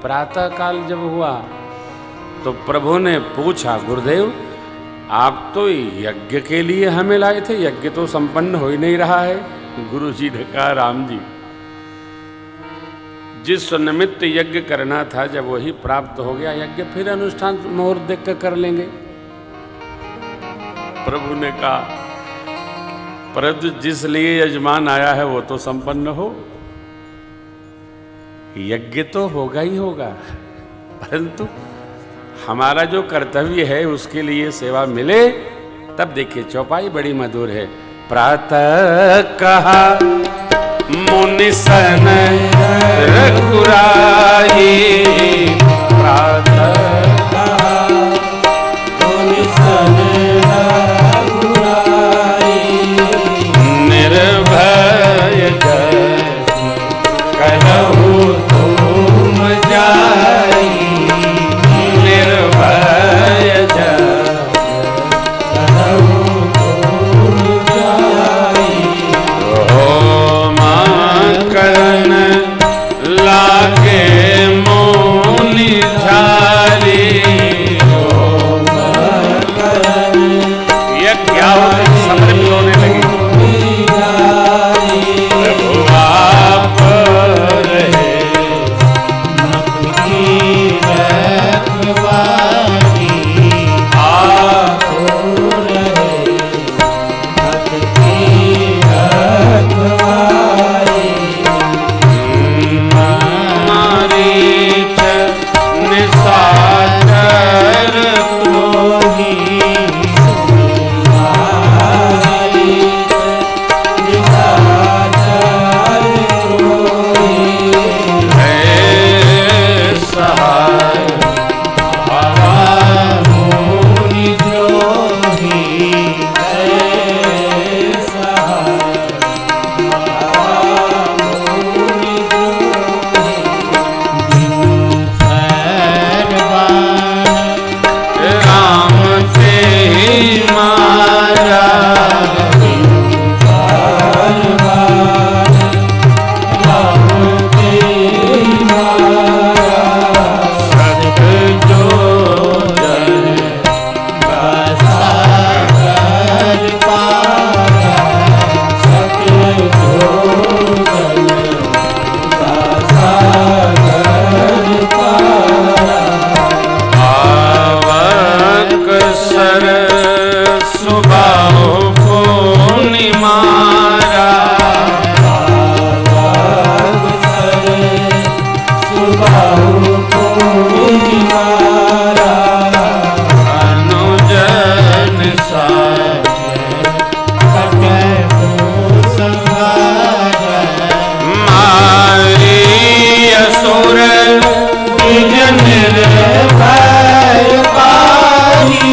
प्रातः काल जब हुआ तो प्रभु ने पूछा, गुरुदेव आप तो यज्ञ के लिए हमें लाए थे, यज्ञ तो संपन्न हो ही नहीं रहा है। गुरु जी ने कहा, राम जी जिस निमित्त यज्ञ करना था जब वही प्राप्त हो गया, यज्ञ फिर अनुष्ठान मुहूर्त देख कर लेंगे। प्रभु ने कहा, परंतु जिस लिए यजमान आया है वो तो संपन्न हो, यज्ञ तो होगा ही होगा, परंतु हमारा जो कर्तव्य है उसके लिए सेवा मिले तब। देखिए चौपाई बड़ी मधुर है। प्रातः कहा मुनि सन रघुराई, प्रातः कहा मुनि सन रघुराई, निर्भय जस कहु तुम जाई, निर्भय जस कहु तुम जाई, करण लागे मोनि झारी। ये क्या समर्पित होने लगी। प्रभु आप रहे रखवारी, आप रहे रखवारी, निशाचर क्रोधी, निशाचर क्रोधी, है सहाय मुनि जोगी, है सहाय मुनि राम से मारा, सत जो जन सागर पारा, सत जो जन सागर पारा, सर सुबाहु पुनि मारा, सर सुबाहु पुनि मारा, अनुजन साजे मारी असुर निज निर्भय पाही,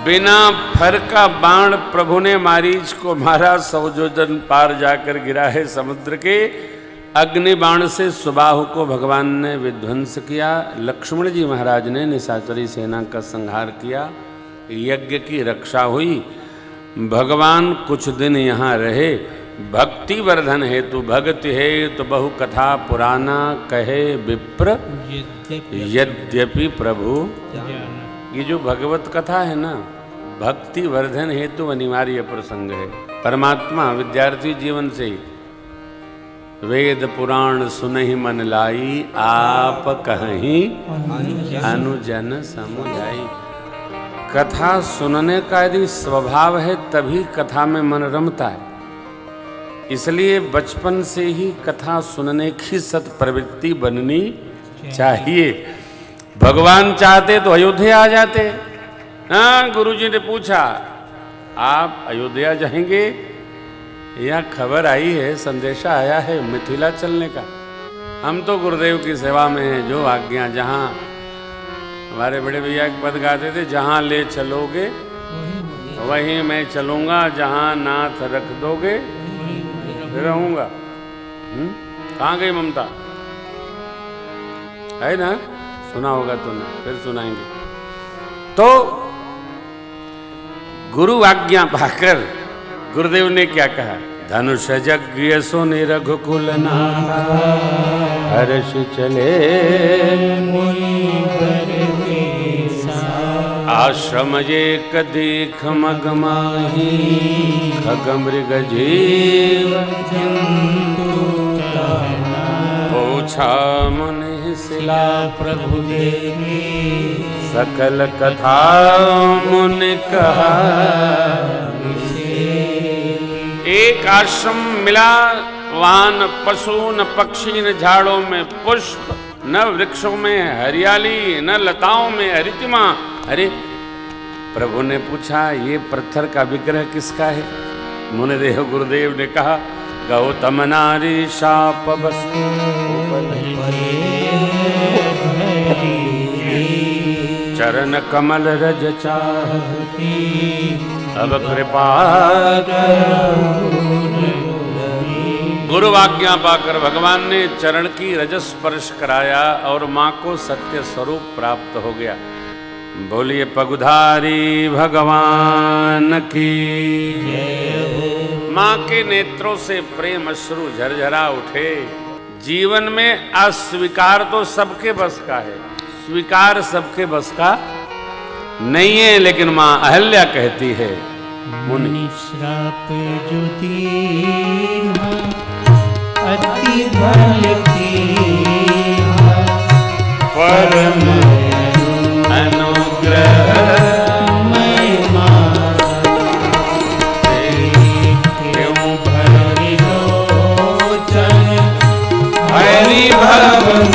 बिना फर का बाण प्रभु ने मारीच को मारा, 100 योजन पार जाकर गिरा है समुद्र के। अग्नि बाण से सुबाहु को भगवान ने विध्वंस किया। लक्ष्मण जी महाराज ने निशाचरी सेना का संहार किया, यज्ञ की रक्षा हुई। भगवान कुछ दिन यहाँ रहे, भक्ति वर्धन हेतु भगति है तो बहु कथा पुराना कहे विप्र, यद्यपि प्रभु। ये जो भगवत कथा है ना, भक्ति वर्धन हेतु अनिवार्य प्रसंग है। परमात्मा विद्यार्थी जीवन से वेद पुराण सुनहि मन लाई, आप कहीं अनुजन समुझाई। कथा सुनने का यदि स्वभाव है तभी कथा में मन रमता है। इसलिए बचपन से ही कथा सुनने की सत प्रवृत्ति बननी चाहिए। भगवान चाहते तो अयोध्या आ जाते। हाँ, गुरुजी ने पूछा आप अयोध्या जाएंगे? यहाँ खबर आई है, संदेशा आया है मिथिला चलने का। हम तो गुरुदेव की सेवा में हैं, जो आज्ञा, जहाँ हमारे बड़े भैया के पद गाते थे, जहाँ ले चलोगे वहीं मैं चलूँगा, जहाँ नाथ रख दोगे रहूँगा। कहाँ गई ममता? है ना, सुना होगा तूने, फिर सुनाएंगे। तो गुरु आज्ञा पाकर गुरुदेव ने क्या कहा? धनुष यज्ञ सुनि रघुकुल नाथा, हर्ष चले आश्रम एक दीख मग माही, खग मृग जीव पूछा मुनि शिला प्रभु देवी, सकल कथा मुनि कहा। एक आश्रम मिला, वहां न पशु न पक्षी न झाड़ों में पुष्प, न वृक्षों में हरियाली, न लताओं में हरितिमा। अरे प्रभु ने पूछा, ये पत्थर का विग्रह किसका है? मुनिदेव गुरुदेव ने कहा, गौतम नारी शाप बस चरण कमल रज चाहती, अब कृपा। गुरु आज्ञा पाकर भगवान ने चरण की रजस स्पर्श कराया और माँ को सत्य स्वरूप प्राप्त हो गया। बोलिए पगुधारी भगवान की। माँ के नेत्रों से प्रेम अश्रु झरझरा उठे। जीवन में अस्वीकार तो सबके बस का है, स्वीकार सबके बस का नहीं है, लेकिन माँ अहल्या कहती है, मुनि श्राप जो दीना अति बल कीना, परम अनुग्रह महिमा क्यों भरि लोचन, हरि भवन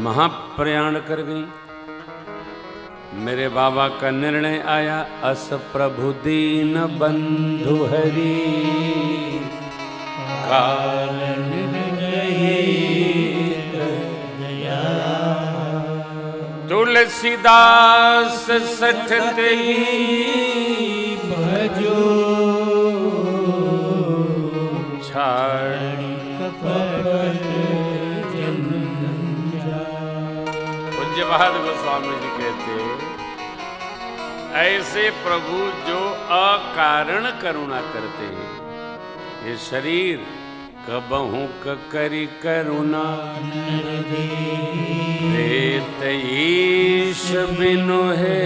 महाप्रयाण कर गई। मेरे बाबा का निर्णय आया, अस प्रभु दीन बंधु हरि कारण तुलसीदास सठते भजो छाड़ कपट पूज्य बहादुर गोस्वामी जी कहते, ऐसे प्रभु जो अकारण करुणा करते हैं, ये शरीर कबहू करी करुणा देत ईश बिनु है